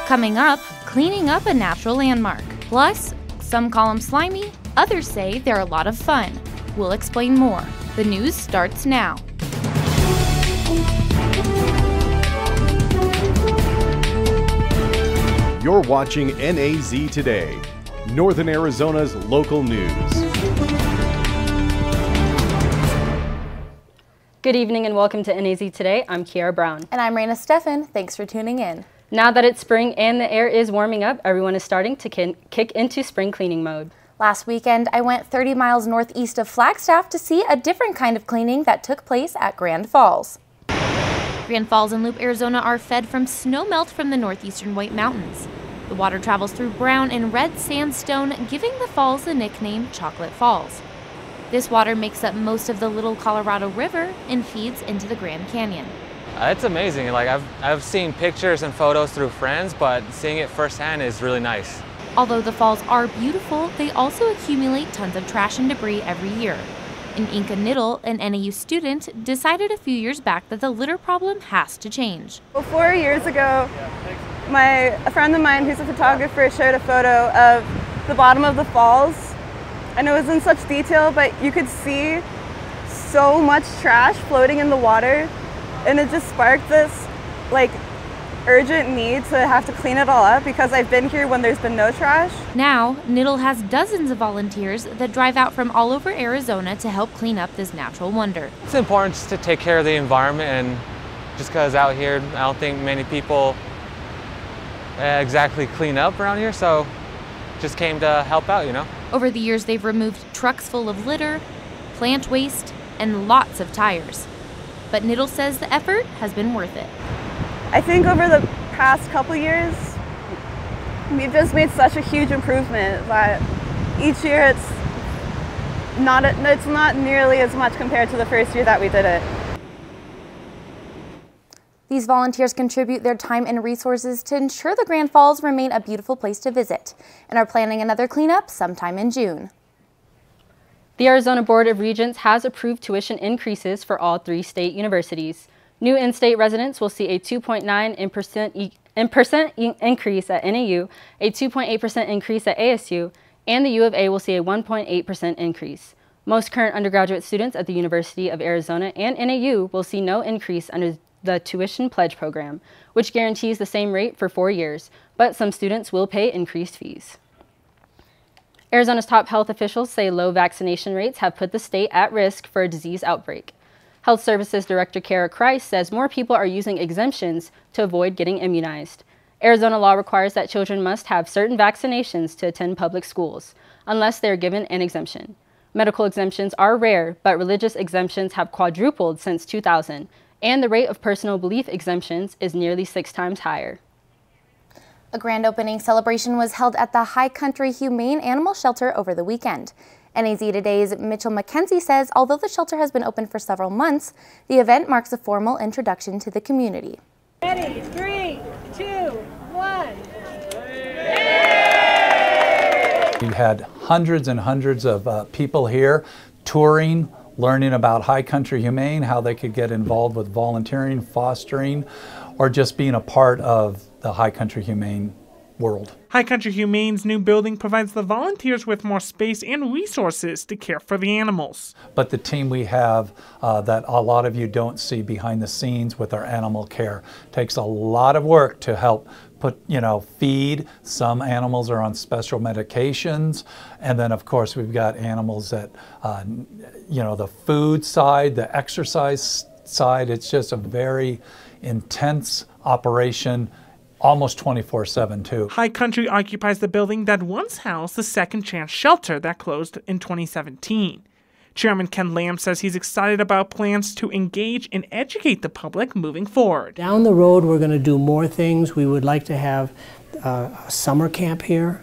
Coming up, cleaning up a natural landmark. Plus, some call them slimy, others say they're a lot of fun. We'll explain more. The news starts now. You're watching NAZ Today, Northern Arizona's local news. Good evening and welcome to NAZ Today. I'm Kiara Brown. And I'm Raina Steffen. Thanks for tuning in. Now that it's spring and the air is warming up, everyone is starting to kick into spring cleaning mode. Last weekend, I went 30 miles northeast of Flagstaff to see a different kind of cleaning that took place at Grand Falls. Grand Falls and Loop, Arizona are fed from snowmelt from the northeastern White Mountains. The water travels through brown and red sandstone, giving the falls the nickname Chocolate Falls. This water makes up most of the Little Colorado River and feeds into the Grand Canyon. It's amazing. I've seen pictures and photos through friends, but seeing it firsthand is really nice. Although the falls are beautiful, they also accumulate tons of trash and debris every year. And Inka Niddle, an NAU student, decided a few years back that the litter problem has to change. Well, 4 years ago, a friend of mine who's a photographer showed a photo of the bottom of the falls, and it was in such detail, but you could see so much trash floating in the water, and it just sparked this urgent need to have to clean it all up because I've been here when there's been no trash. Now, Niddle has dozens of volunteers that drive out from all over Arizona to help clean up this natural wonder. It's important to take care of the environment, and just because out here I don't think many people exactly clean up around here, so just came to help out, you know. Over the years, they've removed trucks full of litter, plant waste, and lots of tires. But Niddle says the effort has been worth it. I think over the past couple years, we've just made such a huge improvement that each year it's not nearly as much compared to the first year that we did it. These volunteers contribute their time and resources to ensure the Grand Falls remain a beautiful place to visit and are planning another cleanup sometime in June. The Arizona Board of Regents has approved tuition increases for all 3 state universities. New in-state residents will see a 2.9% increase at NAU, a 2.8% increase at ASU, and the U of A will see a 1.8% increase. Most current undergraduate students at the University of Arizona and NAU will see no increase under the Tuition Pledge Program, which guarantees the same rate for 4 years, but some students will pay increased fees. Arizona's top health officials say low vaccination rates have put the state at risk for a disease outbreak. Health Services Director Kara Christ says more people are using exemptions to avoid getting immunized. Arizona law requires that children must have certain vaccinations to attend public schools, unless they are given an exemption. Medical exemptions are rare, but religious exemptions have quadrupled since 2000, and the rate of personal belief exemptions is nearly 6 times higher. A grand opening celebration was held at the High Country Humane Animal Shelter over the weekend. NAZ Today's Mitchell McKenzie says although the shelter has been open for several months, the event marks a formal introduction to the community. Ready, 3, 2, 1. We had hundreds and hundreds of people here touring, learning about High Country Humane, how they could get involved with volunteering, fostering, or just being a part of the High Country Humane world. High Country Humane's new building provides the volunteers with more space and resources to care for the animals. But the team we have that a lot of you don't see behind the scenes with our animal care takes a lot of work to help feed. Some animals are on special medications, and then of course we've got animals that the food side, the exercise side. It's just a very intense operation, almost 24/7 too. High Country occupies the building that once housed the Second Chance shelter that closed in 2017. Chairman Ken Lamb says he's excited about plans to engage and educate the public moving forward. Down the road, we're going to do more things. We would like to have a summer camp here.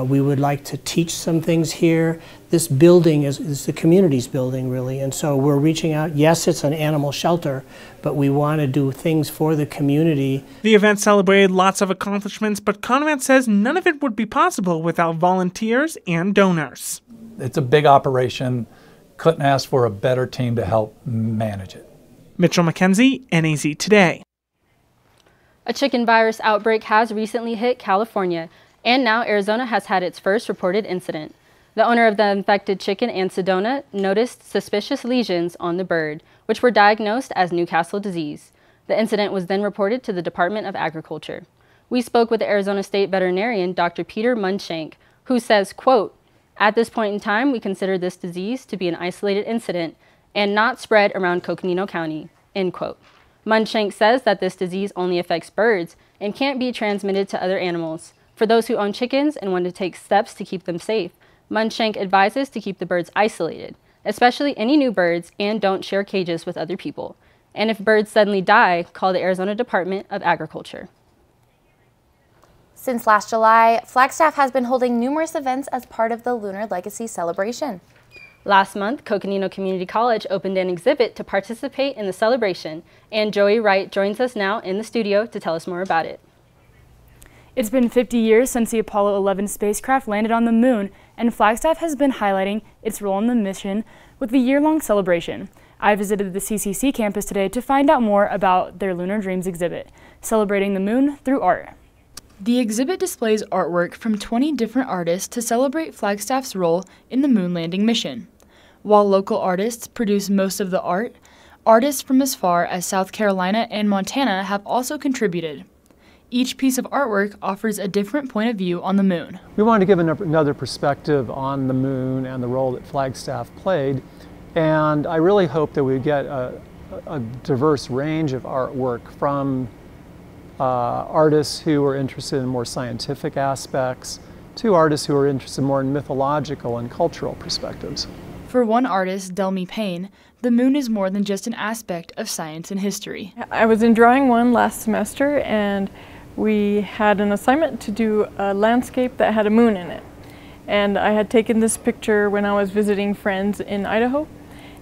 We would like to teach some things here. This building is the community's building, really, and so we're reaching out. Yes, it's an animal shelter, but we want to do things for the community. The event celebrated lots of accomplishments, but Conrad says none of it would be possible without volunteers and donors. It's a big operation. Couldn't ask for a better team to help manage it. Mitchell McKenzie, NAZ Today. A chicken virus outbreak has recently hit California, and now Arizona has had its first reported incident. The owner of the infected chicken in Sedona noticed suspicious lesions on the bird, which were diagnosed as Newcastle disease. The incident was then reported to the Department of Agriculture. We spoke with the Arizona State veterinarian, Dr. Peter Munshank, who says, quote, "At this point in time, we consider this disease to be an isolated incident and not spread around Coconino County," end quote. Munshank says that this disease only affects birds and can't be transmitted to other animals. For those who own chickens and want to take steps to keep them safe, Munshank advises to keep the birds isolated, especially any new birds, and don't share cages with other people. And if birds suddenly die, call the Arizona Department of Agriculture. Since last July, Flagstaff has been holding numerous events as part of the Lunar Legacy celebration. Last month, Coconino Community College opened an exhibit to participate in the celebration, and Joey Wright joins us now in the studio to tell us more about it. It's been 50 years since the Apollo 11 spacecraft landed on the moon, and Flagstaff has been highlighting its role in the mission with the year-long celebration. I visited the CCC campus today to find out more about their Lunar Dreams exhibit, celebrating the moon through art. The exhibit displays artwork from 20 different artists to celebrate Flagstaff's role in the moon landing mission. While local artists produce most of the art, artists from as far as South Carolina and Montana have also contributed. Each piece of artwork offers a different point of view on the moon. We wanted to give another perspective on the moon and the role that Flagstaff played, and I really hope that we get a diverse range of artwork from artists who are interested in more scientific aspects to artists who are interested more in mythological and cultural perspectives. For one artist, Delmy Payne, the moon is more than just an aspect of science and history. I was in drawing one last semester, and we had an assignment to do a landscape that had a moon in it. And I had taken this picture when I was visiting friends in Idaho,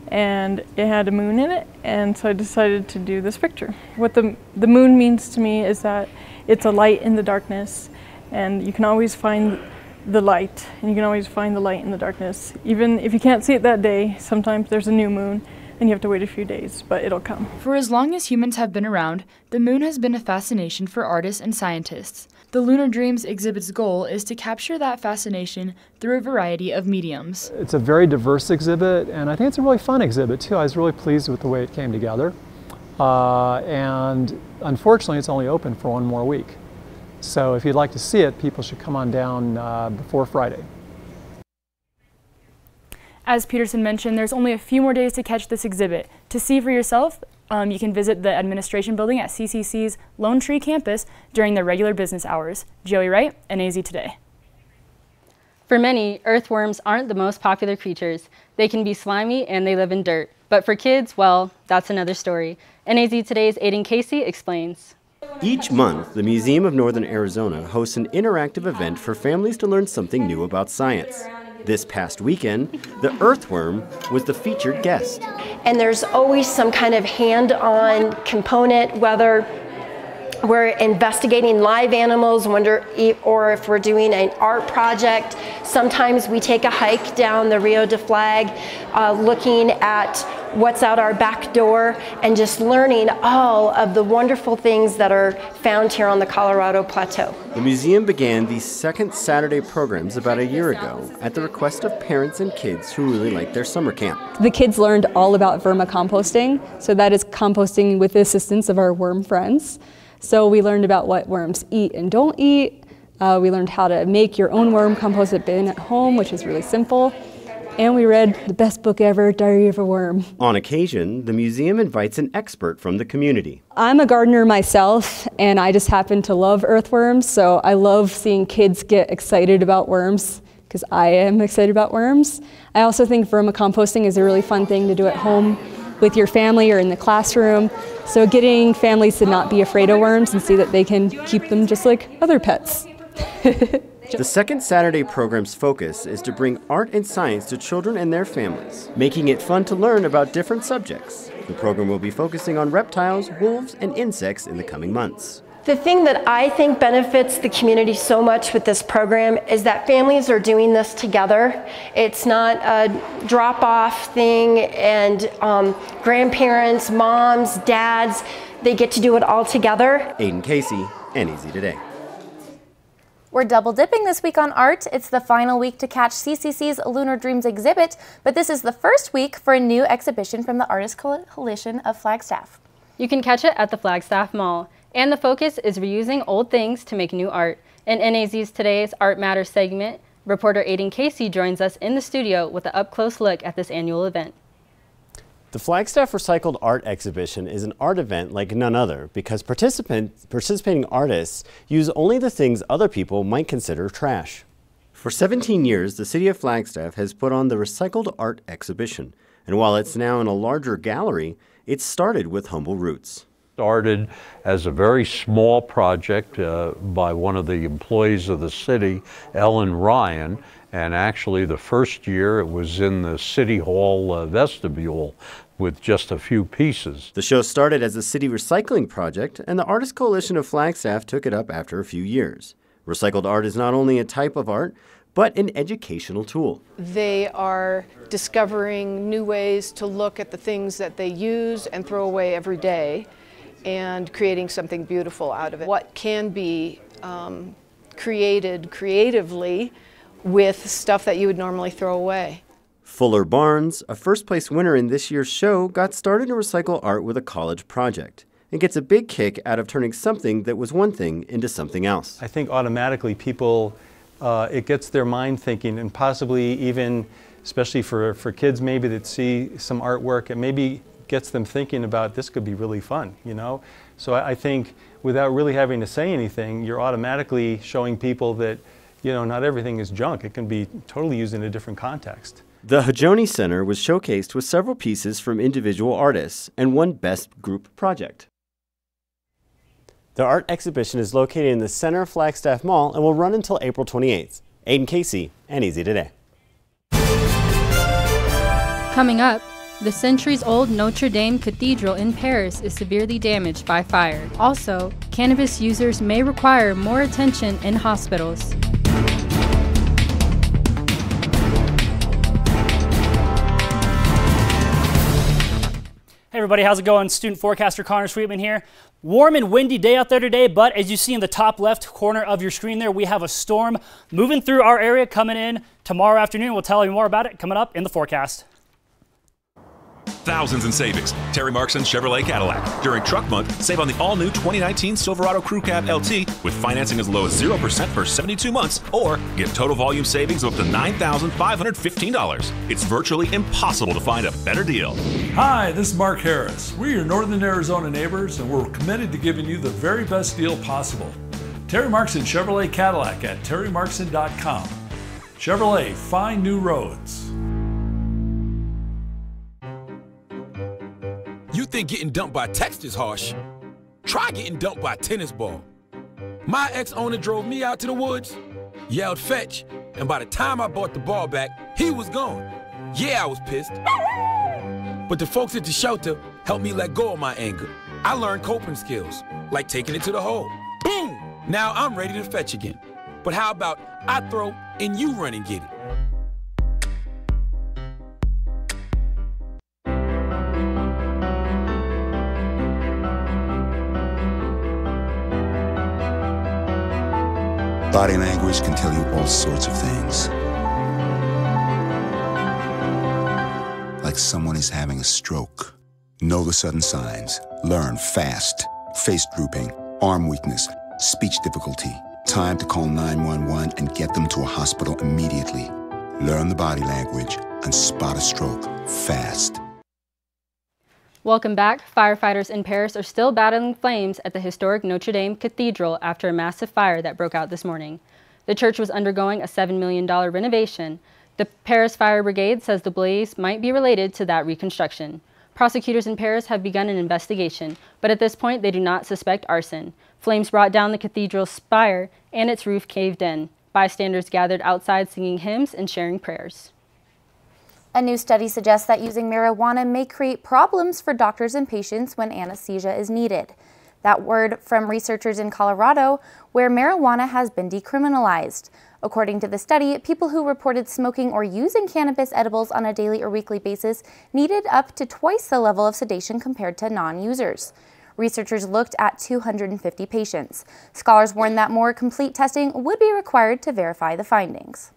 and it had a moon in it, and so I decided to do this picture. What the moon means to me is that it's a light in the darkness, and you can always find the light, and you can always find the light in the darkness. Even if you can't see it that day, sometimes there's a new moon, and you have to wait a few days, but it'll come. For as long as humans have been around, the moon has been a fascination for artists and scientists. The Lunar Dreams exhibit's goal is to capture that fascination through a variety of mediums. It's a very diverse exhibit, and I think it's a really fun exhibit too. I was really pleased with the way it came together. And unfortunately, it's only open for one more week. So if you'd like to see it, people should come on down before Friday. As Peterson mentioned, there's only a few more days to catch this exhibit. To see for yourself, you can visit the administration building at CCC's Lone Tree campus during their regular business hours. Joey Wright, NAZ Today. For many, earthworms aren't the most popular creatures. They can be slimy and they live in dirt. But for kids, well, that's another story. NAZ Today's Aiden Casey explains. Each month, the Museum of Northern Arizona hosts an interactive event for families to learn something new about science. This past weekend, the earthworm was the featured guest. And there's always some kind of hand-on component, whether we're investigating live animals, or if we're doing an art project. Sometimes we take a hike down the Rio de Flag, looking at what's out our back door and just learning all of the wonderful things that are found here on the Colorado Plateau. The museum began these second Saturday programs about a year ago at the request of parents and kids who really liked their summer camp. The kids learned all about vermicomposting, so that is composting with the assistance of our worm friends. So we learned about what worms eat and don't eat. We learned how to make your own worm composite bin at home, which is really simple. And we read the best book ever, Diary of a Worm. On occasion, the museum invites an expert from the community. I'm a gardener myself, and I just happen to love earthworms, so I love seeing kids get excited about worms, because I am excited about worms. I also think vermicomposting is a really fun thing to do at home with your family or in the classroom. So getting families to not be afraid of worms and see that they can keep them just like other pets. The second Saturday program's focus is to bring art and science to children and their families, making it fun to learn about different subjects. The program will be focusing on reptiles, wolves, and insects in the coming months. The thing that I think benefits the community so much with this program is that families are doing this together. It's not a drop-off thing, and grandparents, moms, dads, they get to do it all together. Aiden Casey, NAZ Today. We're double dipping this week on art. It's the final week to catch CCC's Lunar Dreams exhibit, but this is the first week for a new exhibition from the Artists Coalition of Flagstaff. You can catch it at the Flagstaff Mall, and the focus is reusing old things to make new art. In NAZ's Today's Art Matters segment, reporter Aiden Casey joins us in the studio with an up-close look at this annual event. The Flagstaff Recycled Art Exhibition is an art event like none other because participating artists use only the things other people might consider trash. For 17 years, the city of Flagstaff has put on the Recycled Art Exhibition, and while it's now in a larger gallery, it started with humble roots. Started as a very small project by one of the employees of the city, Ellen Ryan, and actually the first year it was in the City Hall vestibule with just a few pieces. The show started as a city recycling project, and the Artists Coalition of Flagstaff took it up after a few years. Recycled art is not only a type of art, but an educational tool. They are discovering new ways to look at the things that they use and throw away every day and creating something beautiful out of it. What can be created creatively with stuff that you would normally throw away. Fuller Barnes, a first-place winner in this year's show, got started to recycle art with a college project and gets a big kick out of turning something that was one thing into something else. I think automatically people, it gets their mind thinking, and possibly even, especially for kids maybe that see some artwork, it maybe gets them thinking about this could be really fun, you know? So I think without really having to say anything, you're automatically showing people that, you know, not everything is junk. It can be totally used in a different context. The Hajoni Center was showcased with several pieces from individual artists and one Best Group Project. The art exhibition is located in the center of Flagstaff Mall and will run until April 28th. Aiden Casey, NAZ Today. Coming up, the centuries-old Notre-Dame Cathedral in Paris is severely damaged by fire. Also, cannabis users may require more attention in hospitals. Hey everybody, how's it going? Student forecaster Connor Sweetman here. Warm and windy day out there today, but as you see in the top left corner of your screen there, we have a storm moving through our area coming in tomorrow afternoon. We'll tell you more about it coming up in the forecast. Thousands in savings. Terry Markson Chevrolet Cadillac. During Truck Month, save on the all-new 2019 Silverado Crew Cab LT with financing as low as 0% for 72 months, or get total volume savings of up to $9,515. It's virtually impossible to find a better deal. Hi, this is Mark Harris. We're your Northern Arizona neighbors, and we're committed to giving you the very best deal possible. Terry Markson Chevrolet Cadillac at terrymarkson.com. Chevrolet, find new roads. You think getting dumped by text is harsh? Try getting dumped by a tennis ball. My ex-owner drove me out to the woods, yelled fetch, and by the time I brought the ball back, he was gone. Yeah, I was pissed. But the folks at the shelter helped me let go of my anger. I learned coping skills, like taking it to the hole. Boom! Now I'm ready to fetch again. But how about I throw and you run and get it? Body language can tell you all sorts of things. Like someone is having a stroke. Know the sudden signs. Learn fast. Face drooping, arm weakness, speech difficulty. Time to call 911 and get them to a hospital immediately. Learn the body language and spot a stroke fast. Welcome back. Firefighters in Paris are still battling flames at the historic Notre-Dame Cathedral after a massive fire that broke out this morning. The church was undergoing a $7 million renovation. The Paris Fire Brigade says the blaze might be related to that reconstruction. Prosecutors in Paris have begun an investigation, but at this point they do not suspect arson. Flames brought down the cathedral's spire and its roof caved in. Bystanders gathered outside singing hymns and sharing prayers. A new study suggests that using marijuana may create problems for doctors and patients when anesthesia is needed. That word from researchers in Colorado, where marijuana has been decriminalized. According to the study, people who reported smoking or using cannabis edibles on a daily or weekly basis needed up to twice the level of sedation compared to non-users. Researchers looked at 250 patients. Scholars warned that more complete testing would be required to verify the findings.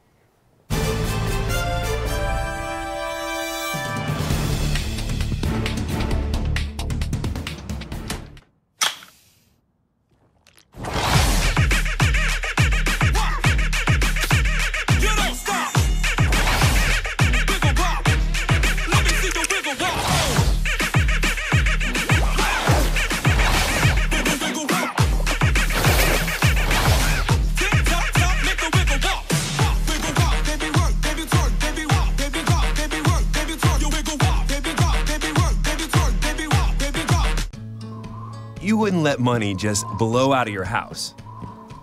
You wouldn't let money just blow out of your house.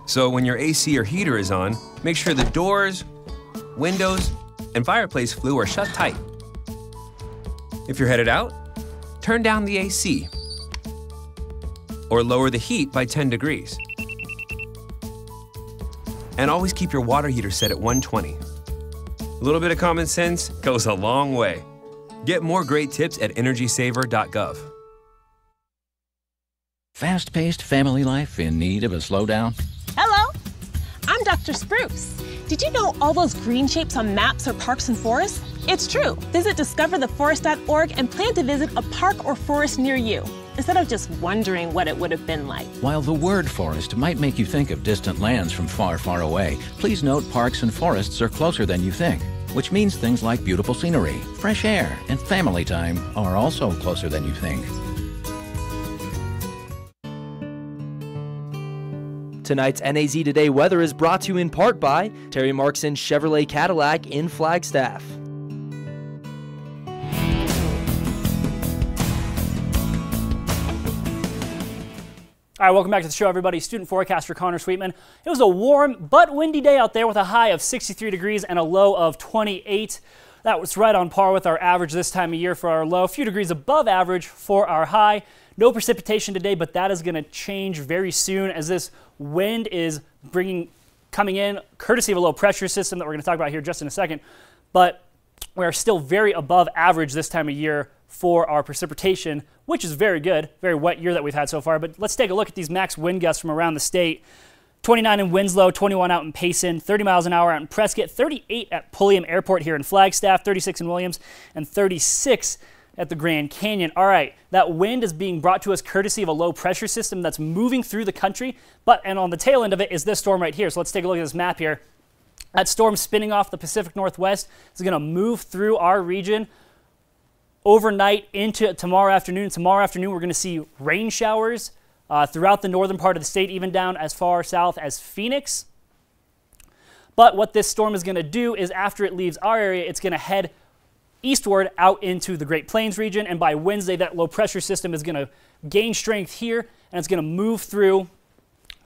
So when your AC or heater is on, make sure the doors, windows, and fireplace flue are shut tight. If you're headed out, turn down the AC or lower the heat by 10 degrees. And always keep your water heater set at 120. A little bit of common sense goes a long way. Get more great tips at energysaver.gov. Fast-paced family life in need of a slowdown? Hello, I'm Dr. Spruce. Did you know all those green shapes on maps are parks and forests? It's true. Visit discovertheforest.org and plan to visit a park or forest near you, instead of just wondering what it would have been like. While the word forest might make you think of distant lands from far, far away, please note parks and forests are closer than you think, which means things like beautiful scenery, fresh air, and family time are also closer than you think. Tonight's NAZ Today weather is brought to you in part by Terry Markson Chevrolet Cadillac in Flagstaff. All right, welcome back to the show, everybody. Student forecaster Connor Sweetman. It was a warm but windy day out there with a high of 63 degrees and a low of 28. That was right on par with our average this time of year for our low, a few degrees above average for our high. No precipitation today, but that is going to change very soon as this wind is coming in courtesy of a low pressure system that we're going to talk about here just in a second. But we're still very above average this time of year for our precipitation, which is very good, very wet year that we've had so far. But let's take a look at these max wind gusts from around the state. 29 in Winslow, 21 out in Payson, 30 miles an hour out in Prescott, 38 at Pulliam Airport here in Flagstaff, 36 in Williams, and 36 at the Grand Canyon. All right, that wind is being brought to us courtesy of a low pressure system that's moving through the country, and on the tail end of it is this storm right here. So let's take a look at this map here. That storm spinning off the Pacific Northwest is going to move through our region overnight into tomorrow afternoon. Tomorrow afternoon, we're going to see rain showers throughout the northern part of the state, even down as far south as Phoenix. But what this storm is going to do is after it leaves our area, it's going to head eastward out into the Great Plains region, and by Wednesday, that low pressure system is going to gain strength here, and it's going to move through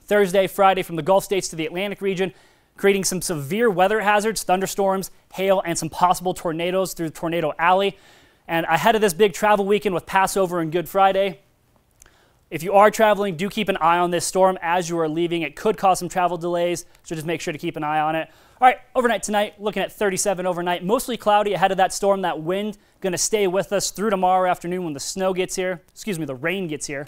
Thursday, Friday from the Gulf states to the Atlantic region, creating some severe weather hazards, thunderstorms, hail, and some possible tornadoes through Tornado Alley. And ahead of this big travel weekend with Passover and Good Friday, if you are traveling, do keep an eye on this storm as you are leaving. It could cause some travel delays, so just make sure to keep an eye on it. All right, overnight tonight, looking at 37 overnight, mostly cloudy ahead of that storm. That wind going to stay with us through tomorrow afternoon when the snow gets here. The rain gets here.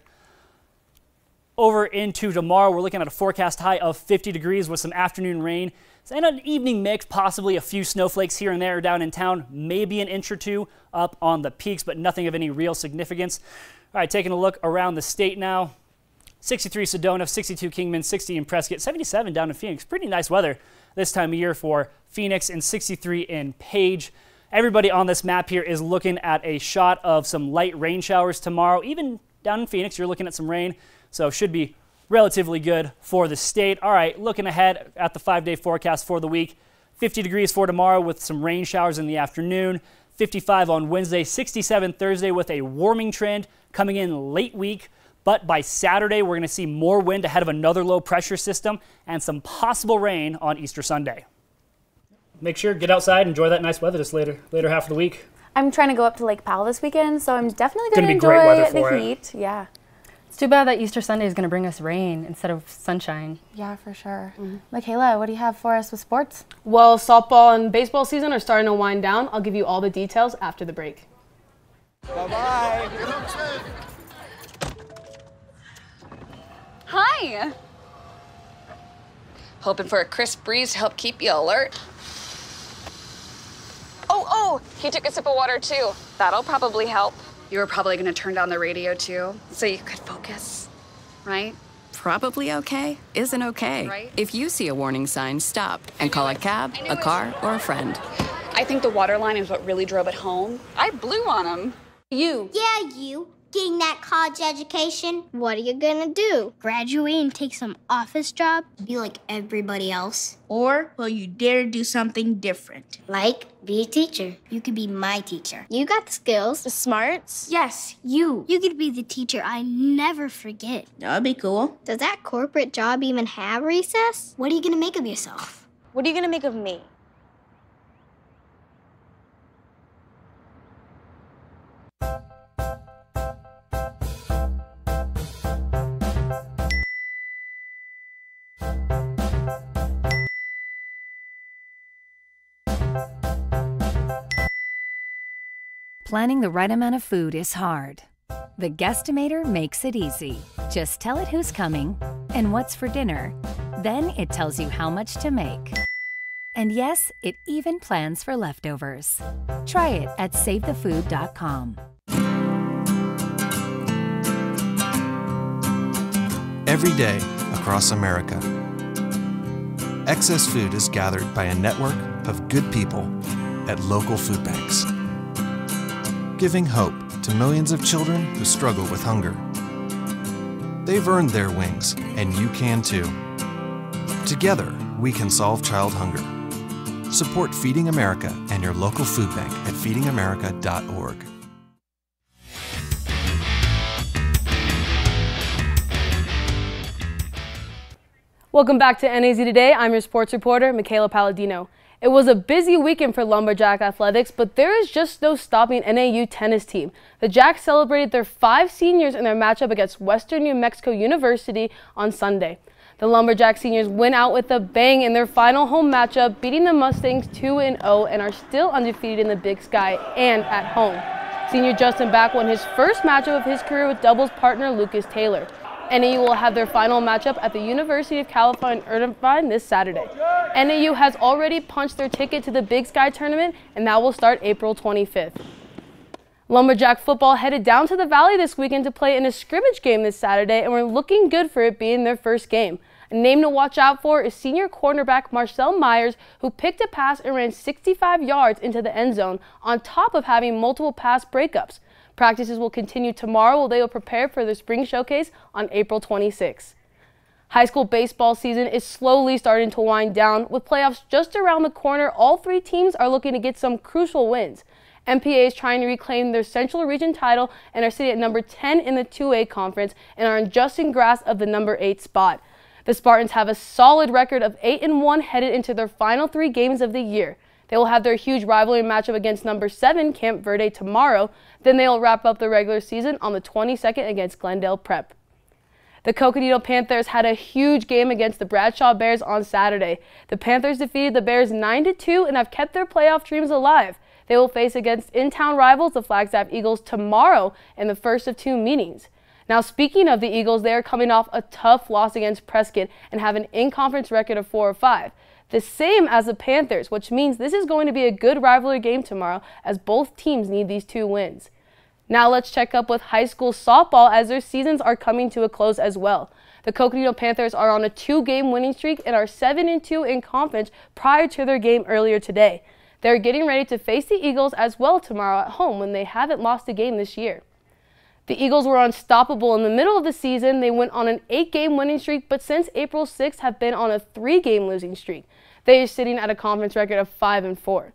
Over into tomorrow, we're looking at a forecast high of 50 degrees with some afternoon rain and an evening mix, possibly a few snowflakes here and there down in town, maybe an inch or two up on the peaks, but nothing of any real significance. All right, taking a look around the state now. 63 Sedona, 62 Kingman, 60 in Prescott, 77 down in Phoenix. Pretty nice weather this time of year for Phoenix, and 63 in Page. Everybody on this map here is looking at a shot of some light rain showers tomorrow. Even down in Phoenix, you're looking at some rain, so should be relatively good for the state. All right, looking ahead at the 5-day forecast for the week. 50 degrees for tomorrow with some rain showers in the afternoon. 55 on Wednesday, 67 Thursday with a warming trend coming in late week. But by Saturday, we're going to see more wind ahead of another low pressure system and some possible rain on Easter Sunday. Make sure, get outside, enjoy that nice weather this later half of the week. I'm trying to go up to Lake Powell this weekend, so I'm definitely going to enjoy the heat. Yeah. It's too bad that Easter Sunday is going to bring us rain instead of sunshine. Yeah, for sure. Michaela, what do you have for us with sports? Well, softball and baseball season are starting to wind down. I'll give you all the details after the break. Bye-bye. Hi. Hoping for a crisp breeze to help keep you alert. Oh, he took a sip of water too. That'll probably help. You were probably gonna turn down the radio too, so you could focus, right? Probably okay isn't okay. Right? If you see a warning sign, stop and call a cab, a car, or a friend. I think the water line is what really drove it home. I blew on him. You. Yeah, you. Getting that college education, what are you gonna do? Graduate and take some office job? Be like everybody else? Or will you dare do something different? Like, be a teacher. You could be my teacher. You got the skills. The smarts? Yes, you. You could be the teacher I never forget. That'd be cool. Does that corporate job even have recess? What are you gonna make of yourself? What are you gonna make of me? Planning the right amount of food is hard. The Guestimator makes it easy. Just tell it who's coming and what's for dinner. Then it tells you how much to make. And yes, it even plans for leftovers. Try it at SaveTheFood.com. Every day across America, excess food is gathered by a network of good people at local food banks, giving hope to millions of children who struggle with hunger. They've earned their wings, and you can too. Together, we can solve child hunger. Support Feeding America and your local food bank at feedingamerica.org. Welcome back to NAZ Today. I'm your sports reporter, Michaela Palladino. It was a busy weekend for Lumberjack Athletics, but there is just no stopping NAU tennis team. The Jacks celebrated their 5 seniors in their matchup against Western New Mexico University on Sunday. The Lumberjack seniors went out with a bang in their final home matchup, beating the Mustangs 2-0 and are still undefeated in the Big Sky and at home. Senior Justin Back won his first matchup of his career with doubles partner Lucas Taylor. NAU will have their final matchup at the University of California, Irvine this Saturday. NAU has already punched their ticket to the Big Sky tournament, and that will start April 25th. Lumberjack football headed down to the Valley this weekend to play in a scrimmage game this Saturday, and we're looking good for it being their first game. A name to watch out for is senior cornerback Marcel Myers, who picked a pass and ran 65 yards into the end zone, on top of having multiple pass breakups. Practices will continue tomorrow while they will prepare for the spring showcase on April 26. High school baseball season is slowly starting to wind down. With playoffs just around the corner, all 3 teams are looking to get some crucial wins. MPA is trying to reclaim their Central Region title and are sitting at number 10 in the 2A conference and are in just in grasp of the number 8 spot. The Spartans have a solid record of 8-1 headed into their final 3 games of the year. They will have their huge rivalry matchup against number 7 Camp Verde tomorrow. Then they will wrap up the regular season on the 22nd against Glendale Prep. The Coconino Panthers had a huge game against the Bradshaw Bears on Saturday. The Panthers defeated the Bears 9-2 and have kept their playoff dreams alive. They will face against in-town rivals, the Flagstaff Eagles, tomorrow in the first of 2 meetings. Now, speaking of the Eagles, they are coming off a tough loss against Prescott and have an in-conference record of 4-5. The same as the Panthers, which means this is going to be a good rivalry game tomorrow as both teams need these 2 wins. Now let's check up with high school softball as their seasons are coming to a close as well. The Coconino Panthers are on a 2-game winning streak and are 7-2 in conference prior to their game earlier today. They're getting ready to face the Eagles as well tomorrow at home when they haven't lost a game this year. The Eagles were unstoppable in the middle of the season. They went on an 8-game winning streak, but since April 6th have been on a 3-game losing streak. They are sitting at a conference record of 5-4.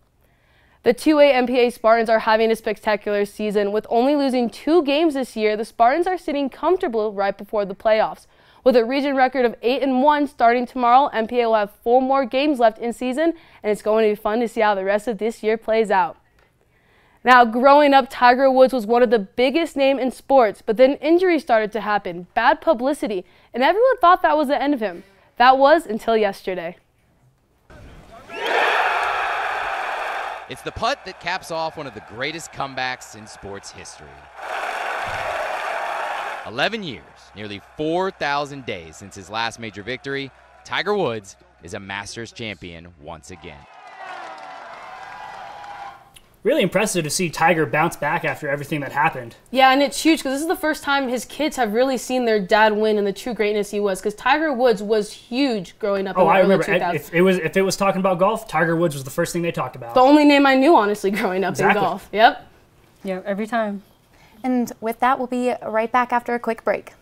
The 2A MPA Spartans are having a spectacular season. With only losing 2 games this year, the Spartans are sitting comfortably right before the playoffs. With a region record of 8-1 starting tomorrow, MPA will have 4 more games left in season, and it's going to be fun to see how the rest of this year plays out. Now, growing up, Tiger Woods was one of the biggest names in sports, but then injuries started to happen, bad publicity, and everyone thought that was the end of him. That was until yesterday. It's the putt that caps off one of the greatest comebacks in sports history. 11 years, nearly 4,000 days since his last major victory, Tiger Woods is a Masters champion once again. Really impressive to see Tiger bounce back after everything that happened. Yeah, and it's huge because this is the first time his kids have really seen their dad win and the true greatness he was. Because Tiger Woods was huge growing up. Oh, in the I remember. early 2000s. If it was talking about golf, Tiger Woods was the first thing they talked about. The only name I knew, honestly, growing up in golf. Yep. Yeah, every time. And with that, we'll be right back after a quick break.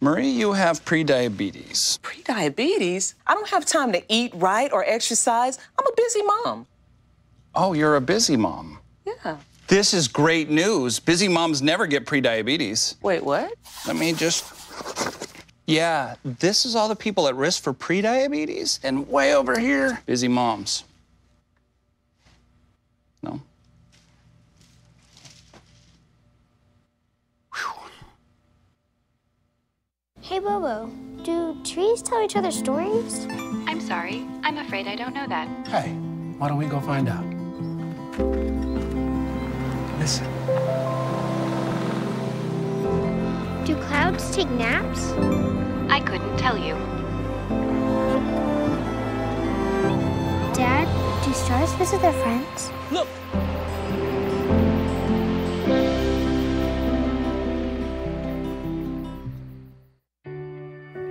Marie, you have prediabetes. Prediabetes? I don't have time to eat right or exercise. I'm a busy mom. Oh, you're a busy mom. Yeah. This is great news. Busy moms never get prediabetes. Wait, what? Let me just... Yeah, this is all the people at risk for prediabetes, and way over here, busy moms. No? Hey, Bobo, do trees tell each other stories? I'm sorry. I'm afraid I don't know that. Hey, why don't we go find out? Listen. Do clouds take naps? I couldn't tell you. Dad, do stars visit their friends? Look!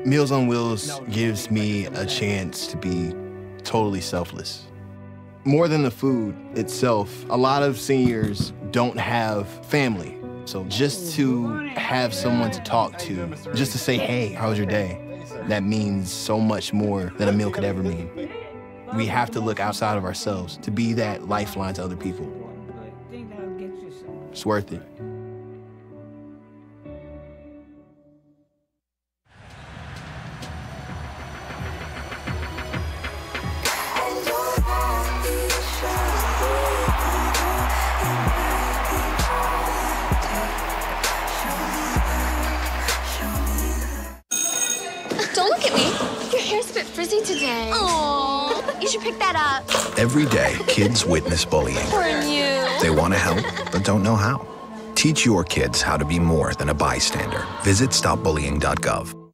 Meals on Wheels gives me a chance to be totally selfless. More than the food itself, a lot of seniors don't have family. So just to have someone to talk to, just to say, hey, how was your day? That means so much more than a meal could ever mean. We have to look outside of ourselves to be that lifeline to other people. It's worth it. Don't look at me. Your hair's a bit frizzy today. Aww. You should pick that up. Every day, kids witness bullying. For you. They want to help, but don't know how. Teach your kids how to be more than a bystander. Visit stopbullying.gov. All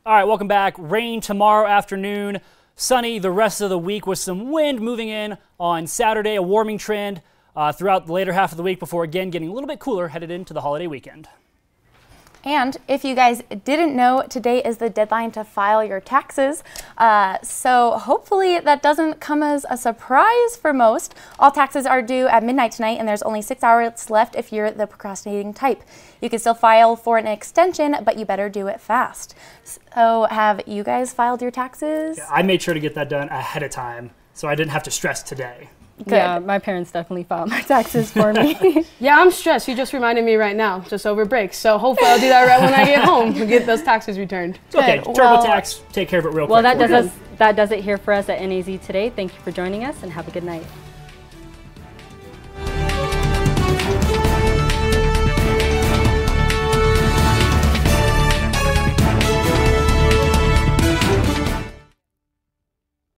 right, welcome back. Rain tomorrow afternoon. Sunny the rest of the week with some wind moving in on Saturday. A warming trend throughout the later half of the week before again getting a little bit cooler headed into the holiday weekend. And if you guys didn't know, today is the deadline to file your taxes. So hopefully that doesn't come as a surprise for most. All taxes are due at midnight tonight, and there's only 6 hours left if you're the procrastinating type. You can still file for an extension, but you better do it fast. So have you guys filed your taxes? Yeah, I made sure to get that done ahead of time so I didn't have to stress today. Good. Yeah, my parents definitely filed my taxes for me. Yeah, I'm stressed. You just reminded me right now, just over break. So hopefully I'll do that right when I get home to get those taxes returned. It's okay. TurboTax, take care of it real quick. Well, that does it here for us at NAZ today. Thank you for joining us and have a good night.